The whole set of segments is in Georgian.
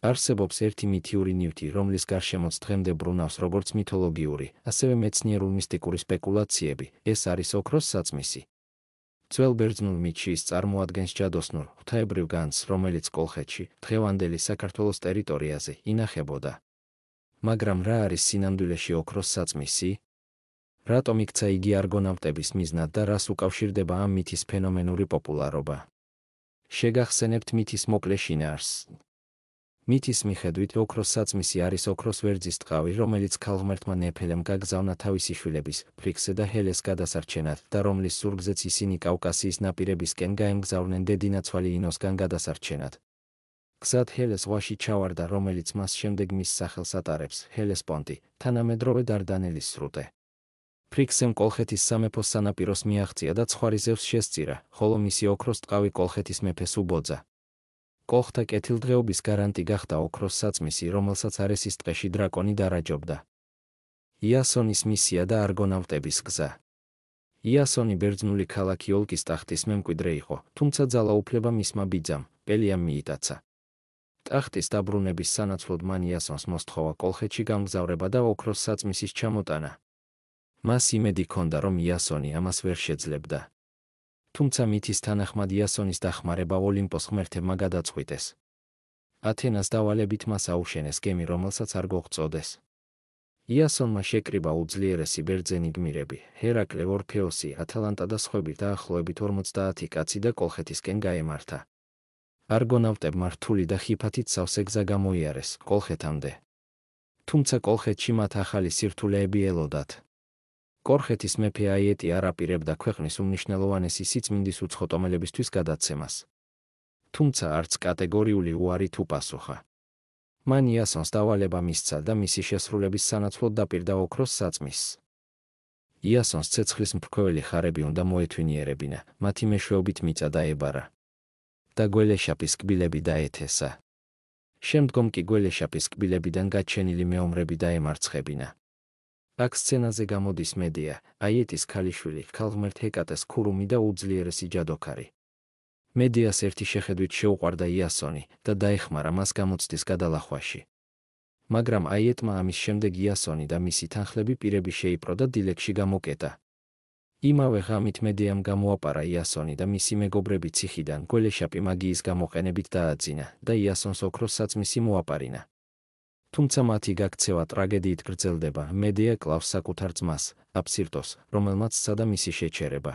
არსებობს ერთი მითიური ნივთი, რომლის გარშემოც დღემდე ბრუნავს როგორც მითოლოგიური, ასევე მეცნიერულ-მისტიკური სპეკულაციები, ეს არის ოქროს საწმისი. ძველ ბერძნულ მითში ის წარმოადგენს ჯადოსნურ, ღვთაებრივ განძს, რომელიც კოლხეთში, დღევანდელი საქართველოს ტერიტორიაზე, ინახებოდა. მაგრამ რა არის სინამდვილეში ოქროს საწმისი? რატომ იქცა იგი არგონავტების მიზნად და რას უკავშირდება ამ მითის ფენომენური პოპულარობა? შეგახსენებთ მითის მოკლე შინაარსს. მითის მიხედვით ოქროს საწმისი არის ოქროს ვერძის ტყავი, რომელიც ქალღმერთმა ნეფელემ გაგზავნა თავისი შვილების, ფრიქსე და ჰელეს გადასარჩენად და რომლის ზურგზეც ისინი კავკასიის ნაპირებისკენ გაემგზავრნენ დედინაცვალი ინოსგან გადასარჩენად. გზად ჰელეს ზღვაში ჩავარდა, რომელიც მას შემდეგ მის სახელს ატარებს, ჰელესპონტი, თანამედროვე დარდანელის სრუტე. ფრიქსემ კოლხეთის სამეფოს სანაპიროს მიაღწია და ცხვარი ზევსს შესწირა, ხოლო მისი ოქროს ტყავი კოლხეთის მეფეს უბოძა. კოლხთა კეთილდღეობის გარანტი გახდა ოქროს საწმისი, რომელსაც არესის ტყეში დრაკონი დარაჯობდა. იასონის მისია და არგონავტების გზა. იასონი ბერძნული ქალაქი ოლკის ტახტის მემკვიდრე იყო, თუმცა ძალაუფლება მისმა ბიძამ, პელიამ მიიტაცა. ტახტის დაბრუნების სანაცვლოდ მან იასონს მოსთხოვა კოლხეთში გამგზავრება და ოქროს საწმისის ჩამოტანა. მას იმედი ჰქონდა, რომ იასონი ამას ვერ შეძლებდა. თუმცა მითის თანახმად იასონის დახმარება ოლიმპოს ღმერთებმა გადაწყვიტეს. ათენას დავალებით მას აუშენეს გემი, რომელსაც არ გოღწოდეს. იასონმა შეკრიბა უძლიერესი ბერძენი გმირები, ჰერაკლე, ორფეოსი, ათალანტა და სხვები დაახლოებით 50 კაცი და კოლხეთისკენ გაემართა. არგონავტებმა რთული და ხიფათით სავსე გზა გამოიარეს კოლხეთამდე. თუმცა კოლხეთში მათ ახალი სირთულეები ელოდათ. კოლხეთის მეფე აიეტი არ აპირებდა ქვეყნის უმნიშვნელოვანესი სიწმინდის უცხოტომელებისთვის გადაცემას. თუმცა არც კატეგორიული უარით უპასუხა. მან იასონს დავალება მისცა და მისი შესრულების სანაცვლოდ დაპირდა ოქროს საწმისს. იასონს ცეცხლის მფრქვეველი ხარები უნდა მოეთვინიერებინა, მათი მეშვეობით მიწა დაებარა. და გველეშაპის კბილები დაეთესა. შემდგომ კი გველეშაპის კბილებიდან გაჩენილი მეომრები დაემარცხებინა. აქ სცენაზე გამოდის მედეა, აიეტის ქალიშვილი, ქალღმერთ ჰეკატეს ქურუმი და უძლიერესი ჯადოქარი. მედეას ერთი შეხედვით შეუყვარდა იასონი და დაეხმარა მას გამოცდის გადალახვაში. მაგრამ აიეტმა ამის შემდეგ იასონი და მისი თანხლები პირები შეიპყრო და დილეგში გამოკეტა. იმავე ღამით მედეამ გამოაპარა იასონი და მისი მეგობრები ციხიდან გველეშაპი მაგიის გამოყენებით დააძინა და იასონს ოქროს საწმისი მოაპარინა. თუმცა მათი გაქცევა ტრაგედიით გრძელდება, მედეა კლავს საკუთარ ძმას, აფსირტოს, რომელმაც სცადა მისი შეჩერება.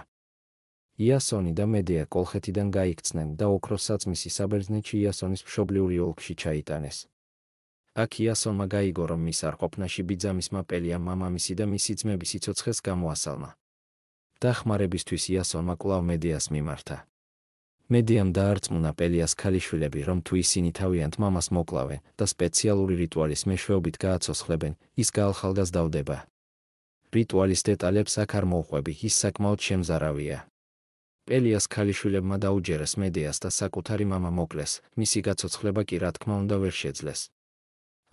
იასონი და მედეა კოლხეთიდან გაიქცნენ და ოქროს საწმისი საბერძნეთში იასონის მშობლიური ოლქში ჩაიტანეს. აქ იასონმა გაიგო, რომ მის არყოფნაში ბიძამისმა პელიამ მამამისი და მისი ძმების სიცოცხლეს გამოასალმა. დახმარებისთვის იასონმა კვლავ მედეას მიმართა. მედეამ დაარწმუნა პელიას ქალიშვილები, რომ თუ ისინი თავიანთ მამას მოკლავენ და სპეციალური რიტუალის მეშვეობით გააცოცხლებენ, ის გაახალგაზრდავდება. რიტუალის დეტალებს აქ არ მოვყვები, ის საკმაოდ შემზარავია. პელიას ქალიშვილებმა დაუჯერეს მედეას და საკუთარი მამა მოკლეს, მისი გაცოცხლება კი რა თქმა უნდა ვერ შეძლეს.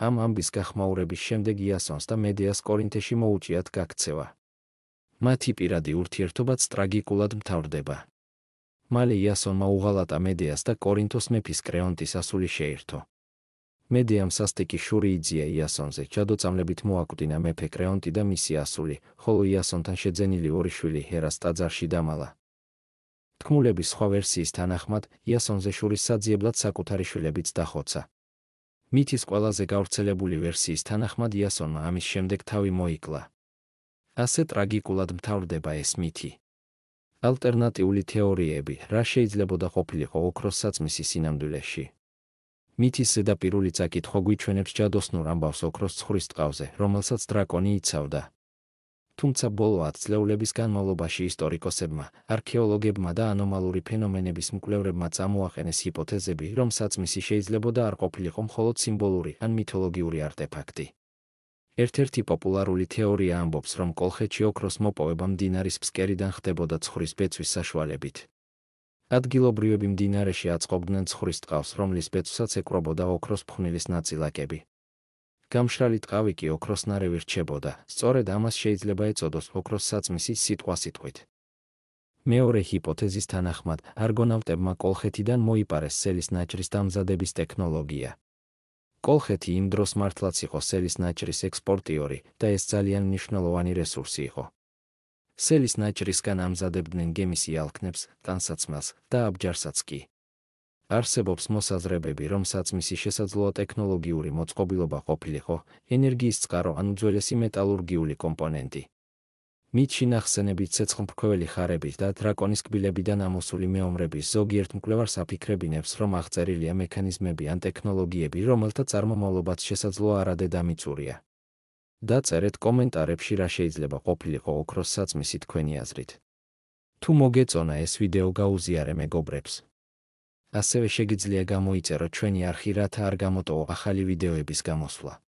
ამ ამბის გახმაურების შემდეგ იასონს და მედეას კორინთეში მოუჭიათ გაქცევა. მათი პირადი ურთიერთობაც ტრაგიკულად მთავრდება. მალე იასონმა უღალატა მედეას და კორინთოს მეფის კრეონტის ასული შეირთო. მედეამ სასტიკი შური იძია იასონზე, ჯადოწამლებით მოაკვდინა მეფე კრეონტი და მისი ასული, ხოლო იასონთან შეძენილი ორი შვილი ჰერას ტაძარში დამალა. თქმულების სხვა ვერსიის თანახმად, იასონზე შურის საძიებლად საკუთარი შვილებიც დახოცა. მითის ყველაზე გავრცელებული ვერსიის თანახმად იასონმა ამის შემდეგ თავი მოიკლა. ასე ტრაგიკულად მთავრდება ეს მითი. ალტერნატიული თეორიები, რა შეიძლებოდა ყოფილიყო ოქროს საწმისი სინამდვილეში. მითის ზედაპირული წაკითხვა გვიჩვენებს ჯადოსნურ ამბავს ოქროს ცხვრის ტყავზე, რომელსაც დრაკონი იცავდა. თუმცა ბოლო 10 წლეულების განმავლობაში ისტორიკოსებმა, არქეოლოგებმა და ანომალური ფენომენების მკვლევრებმა წამოაყენეს ჰიპოთეზები, რომ საწმისი შეიძლებოდა არ ყოფილიყო მხოლოდ სიმბოლური ან მითოლოგიური არტეფაქტი. ერთ-ერთი პოპულარული თეორია ამბობს, რომ კოლხეთში ოქროს მოპოვება მდინარის ფსკერიდან ხდებოდა ცხვრის ბეწვის საშუალებით. ადგილობრივები მდინარეში აწყობდნენ ცხვრის ტყავს, რომლის ბეწვსაც ეკვრობოდა ოქროს ფხვნილის ნაწილაკები. გამშრალი ტყავი კი ოქროსნარევი რჩებოდა, სწორედ ამას შეიძლება ეწოდოს ოქროს საწმისის სიტყვასიტყვით. მეორე ჰიპოთეზის თანახმად, არგონავტებმა კოლხეთიდან მოიპარეს სელის ნაჭრის დამზადების ტექნოლოგია. კოლხეთი იმ დროს მართლაც იყო სელის ნაჭრის ექსპორტიორი და ეს ძალიან მნიშვნელოვანი რესურსი იყო. სელის ნაჭრისგან ამზადებდნენ გემის იალქნებს, ტანსაცმელს და აბჯარსაც კი. არსებობს მოსაზრებები, რომ საწმისი შესაძლოა ტექნოლოგიური მოწყობილობა ყოფილიყო, ენერგიის წყარო ან უძველესი მეტალურგიული კომპონენტი. მითში ნახსენებით ცეცხლმფრქვეველი ხარების და დრაკონის კბილებიდან ამოსული მეომრების ზოგიერთ მკვლევარს აფიქრებინებს, რომ აღწერილია მექანიზმები ან ტექნოლოგიები, რომელთა წარმომავლობაც შესაძლოა არადედამიწურია. დაწერეთ კომენტარებში, რა შეიძლება ყოფილიყო ოქროს საწმისი თქვენი აზრით. თუ მოგეწონა ეს ვიდეო, გაუზიარე მეგობრებს. ასევე შეგიძლია გამოიწეროთ ჩვენი არხი, რათა არ გამოტოვო ახალი ვიდეოების გამოსვლა.